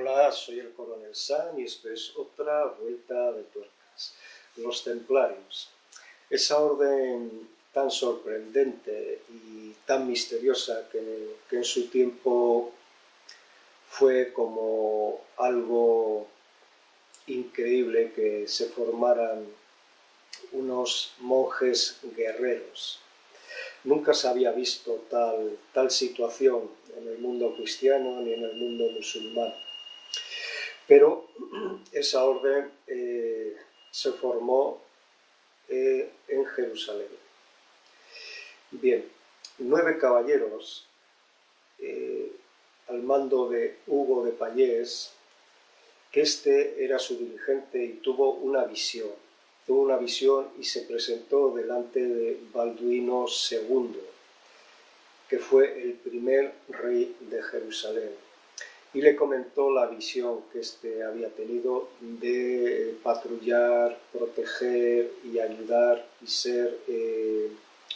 Hola, soy el coronel San y esto es otra vuelta de tuercas. Los templarios. Esa orden tan sorprendente y tan misteriosa que en su tiempo fue como algo increíble que se formaran unos monjes guerreros. Nunca se había visto tal situación en el mundo cristiano ni en el mundo musulmán. Pero esa orden se formó en Jerusalén. Bien, 9 caballeros al mando de Hugo de Pallés, que este era su dirigente y tuvo una visión y se presentó delante de Balduino II, que fue el primer rey de Jerusalén, y le comentó la visión que éste había tenido de patrullar, proteger y ayudar y ser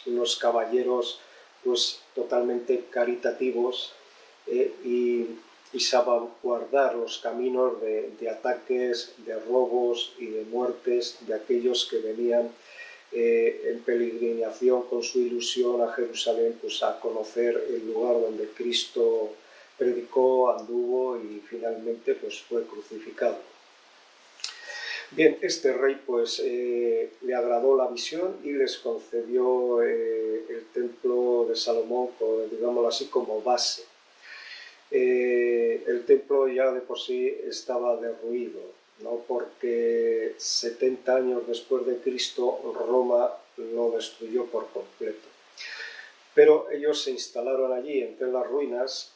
unos caballeros pues totalmente caritativos y salvaguardar los caminos de ataques, de robos y de muertes de aquellos que venían en peregrinación con su ilusión a Jerusalén, pues a conocer el lugar donde Cristo predicó, anduvo y finalmente pues fue crucificado. Bien, este rey pues le agradó la visión y les concedió el templo de Salomón, digámoslo así, como base. El templo ya de por sí estaba derruido, ¿no? Porque 70 años después de Cristo Roma lo destruyó por completo. Pero ellos se instalaron allí entre las ruinas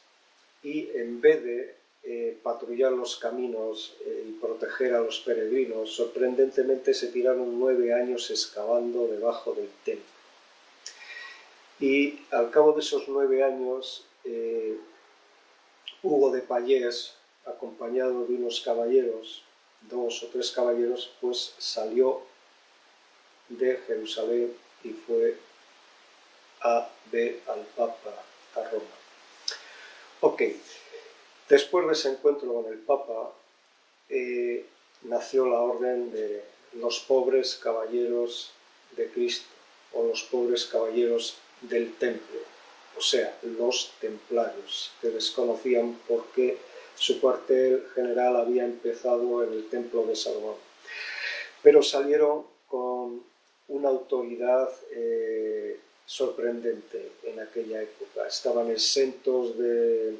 y en vez de patrullar los caminos y proteger a los peregrinos, sorprendentemente se tiraron 9 años excavando debajo del templo. Y al cabo de esos 9 años, Hugo de Pallés, acompañado de unos caballeros, 2 o 3 caballeros, pues salió de Jerusalén y fue a ver al Papa a Roma. Ok, después de ese encuentro con el Papa, nació la orden de los pobres caballeros de Cristo, o los pobres caballeros del templo, o sea, los templarios, que desconocían por qué su cuartel general había empezado en el templo de Salomón. Pero salieron con una autoridad sorprendente en aquella época. Estaban exentos de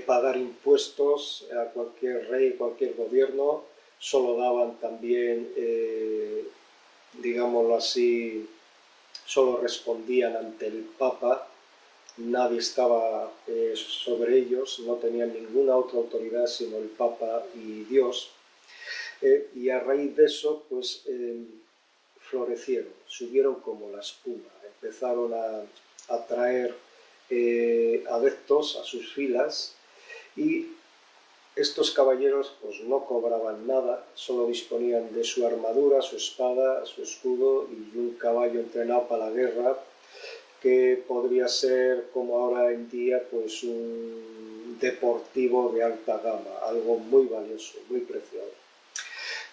pagar impuestos a cualquier rey, cualquier gobierno, solo daban también, digámoslo así, solo respondían ante el Papa, nadie estaba sobre ellos, no tenían ninguna otra autoridad sino el Papa y Dios, y a raíz de eso pues florecieron, subieron como la espuma, empezaron a atraer adeptos a sus filas y estos caballeros pues no cobraban nada, solo disponían de su armadura, su espada, su escudo y un caballo entrenado para la guerra, que podría ser como ahora en día pues un deportivo de alta gama, algo muy valioso, muy preciado.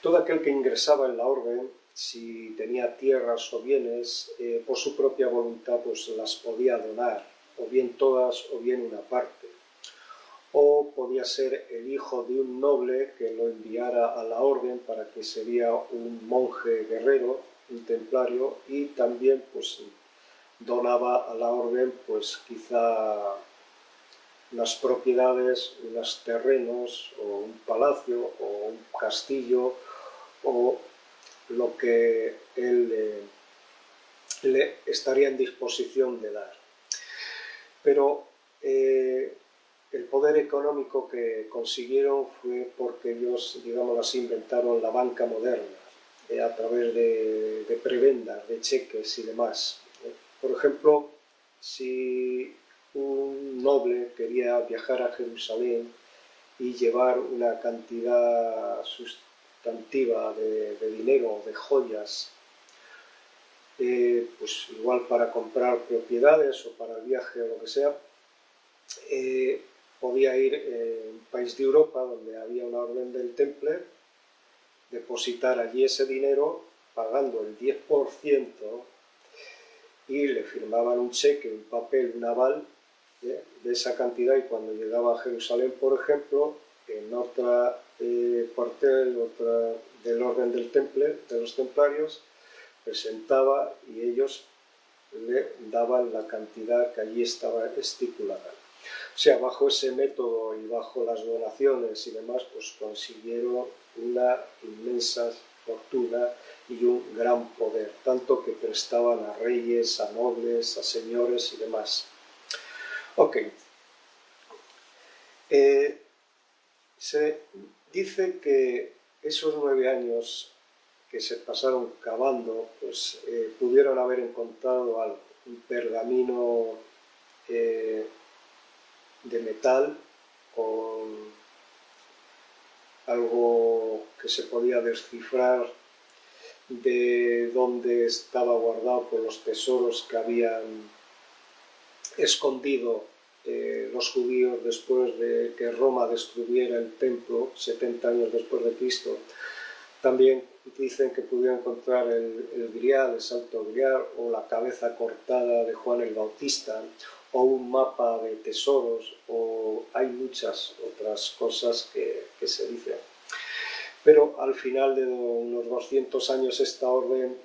Todo aquel que ingresaba en la orden, si tenía tierras o bienes, por su propia voluntad pues las podía donar, o bien todas o bien una parte. O podía ser el hijo de un noble que lo enviara a la orden para que sería un monje guerrero, un templario, y también pues donaba a la orden pues quizá unas propiedades, unos terrenos o un palacio o un castillo o lo que él le estaría en disposición de dar. Pero el poder económico que consiguieron fue porque ellos, digámoslo así, inventaron la banca moderna a través de prebendas, de cheques y demás. Por ejemplo, si un noble quería viajar a Jerusalén y llevar una cantidad sustantiva de dinero, de joyas, pues igual para comprar propiedades o para el viaje o lo que sea, podía ir en un país país de Europa donde había una orden del Temple, depositar allí ese dinero pagando el 10% y le firmaban un cheque, un papel, un aval de esa cantidad, y cuando llegaba a Jerusalén, por ejemplo, en otra cuartel, otra del orden del Temple, de los templarios, presentaba y ellos le daban la cantidad que allí estaba estipulada. O sea, bajo ese método y bajo las donaciones y demás, pues consiguieron una inmensa fortuna y un gran poder, tanto que prestaban a reyes, a nobles, a señores y demás. Ok. Se dice que esos 9 años que se pasaron cavando, pues pudieron haber encontrado algo, un pergamino de metal con algo que se podía descifrar de dónde estaba guardado por los tesoros que habían escondido los judíos después de que Roma destruyera el templo 70 años después de Cristo. También dicen que pudieron encontrar el grial, el Santo Grial, o la cabeza cortada de Juan el Bautista, o un mapa de tesoros, o hay muchas otras cosas que se dicen. Pero al final de unos 200 años esta orden,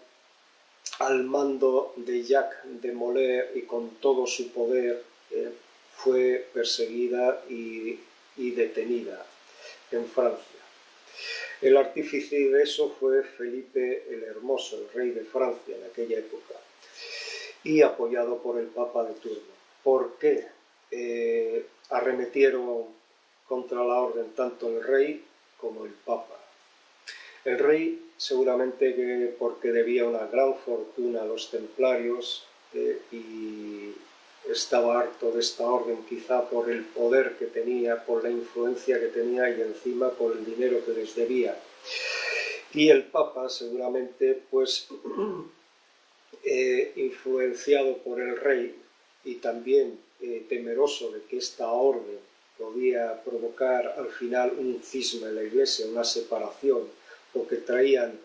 al mando de Jacques de Molay y con todo su poder, fue perseguida y detenida en Francia. El artífice de eso fue Felipe el Hermoso, el rey de Francia en aquella época, y apoyado por el Papa de turno. ¿Por qué arremetieron contra la orden tanto el rey como el Papa? El rey seguramente que porque debía una gran fortuna a los templarios y estaba harto de esta orden, quizá por el poder que tenía, por la influencia que tenía y encima por el dinero que les debía. Y el Papa seguramente pues influenciado por el rey y también temeroso de que esta orden podía provocar al final un cisma en la Iglesia, una separación, porque traían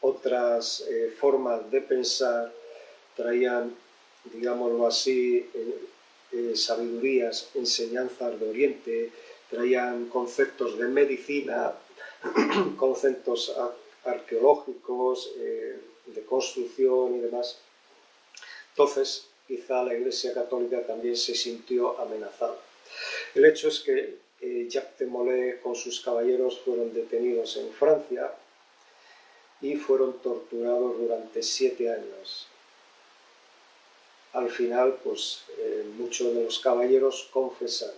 otras formas de pensar, traían, digámoslo así, sabidurías, enseñanzas de Oriente, traían conceptos de medicina, conceptos arqueológicos, de construcción y demás. Entonces, quizá la Iglesia Católica también se sintió amenazada. El hecho es que Jacques de Molay con sus caballeros fueron detenidos en Francia y fueron torturados durante 7 años. Al final, pues muchos de los caballeros confesaron.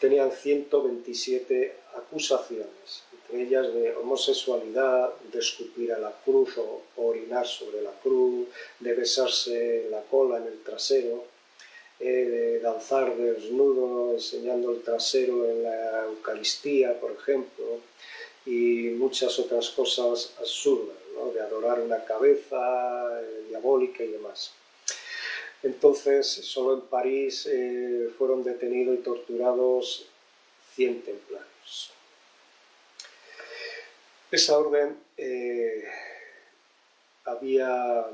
Tenían 127 acusaciones, entre ellas de homosexualidad, de escupir a la cruz o orinar sobre la cruz, de besarse la cola en el trasero, de danzar desnudo enseñando el trasero en la Eucaristía, por ejemplo, y muchas otras cosas absurdas, ¿no? De adorar una cabeza diabólica y demás. Entonces, solo en París fueron detenidos y torturados 100 templarios. Esa orden había,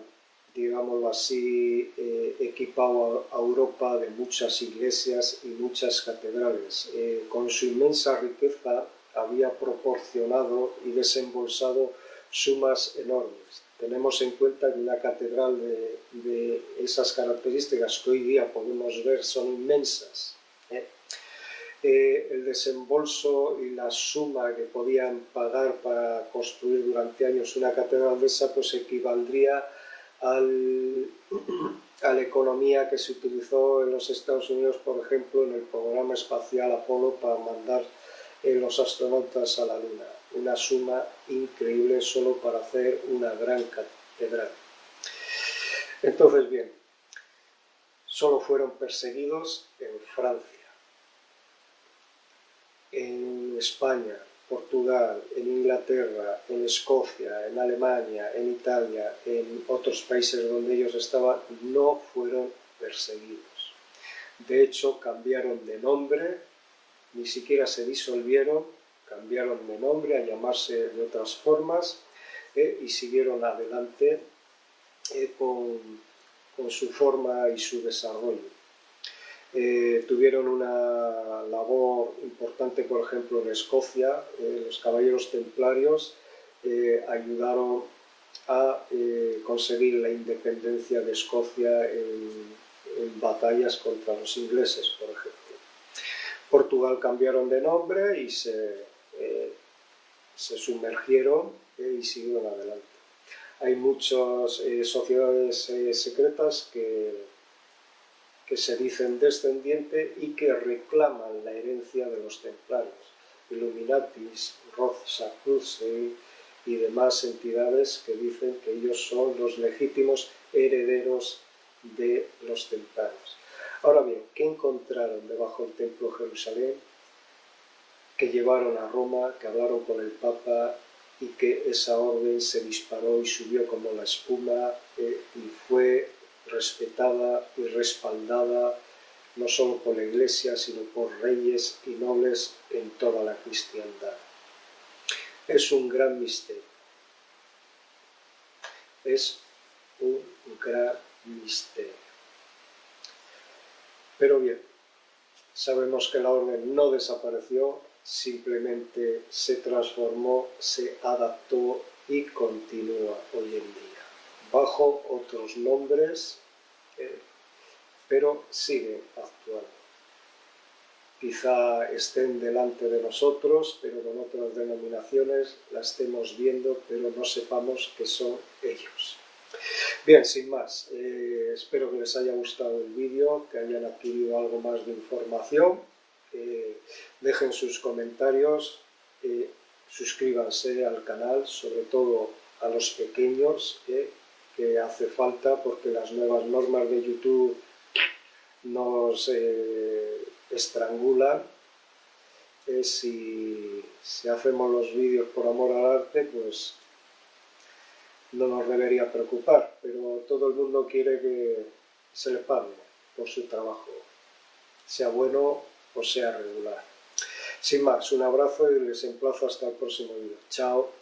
digámoslo así, equipado a Europa de muchas iglesias y muchas catedrales. Con su inmensa riqueza había proporcionado y desembolsado sumas enormes. Tenemos en cuenta que una catedral de esas características que hoy día podemos ver son inmensas. El desembolso y la suma que podían pagar para construir durante años una catedral de esa pues equivaldría a la economía que se utilizó en los Estados Unidos, por ejemplo, en el programa espacial Apolo para mandar los astronautas a la Luna. Una suma increíble solo para hacer una gran catedral. Entonces, bien, solo fueron perseguidos en Francia, en España, Portugal, en Inglaterra, en Escocia, en Alemania, en Italia, en otros países donde ellos estaban, no fueron perseguidos. De hecho, cambiaron de nombre, ni siquiera se disolvieron, cambiaron de nombre a llamarse de otras formas y siguieron adelante con su forma y su desarrollo. Tuvieron una labor importante, por ejemplo, en Escocia. Los caballeros templarios ayudaron a conseguir la independencia de Escocia en batallas contra los ingleses, por ejemplo. Portugal cambiaron de nombre y se sumergieron y siguieron adelante. Hay muchas sociedades secretas que se dicen descendientes y que reclaman la herencia de los templarios. Illuminatis, Rosacrucians y demás entidades que dicen que ellos son los legítimos herederos de los templarios. Ahora bien, ¿qué encontraron debajo del templo de Jerusalén? Que llevaron a Roma, que hablaron con el Papa y que esa orden se disparó y subió como la espuma y fue respetada y respaldada no solo por la Iglesia, sino por reyes y nobles en toda la cristiandad. Es un gran misterio. Es un gran misterio. Pero bien, sabemos que la orden no desapareció, simplemente se transformó, se adaptó y continúa hoy en día, bajo otros nombres, pero sigue actuando. Quizá estén delante de nosotros, pero con otras denominaciones, la estemos viendo, pero no sepamos que son ellos. Bien, sin más, espero que les haya gustado el vídeo, que hayan adquirido algo más de información. Dejen sus comentarios, suscríbanse al canal, sobre todo a los pequeños, que hace falta porque las nuevas normas de YouTube nos estrangulan. Si hacemos los vídeos por amor al arte, pues no nos debería preocupar, pero todo el mundo quiere que se le pague por su trabajo, sea bueno o sea regular. Sin más, un abrazo y les emplazo hasta el próximo vídeo. Chao.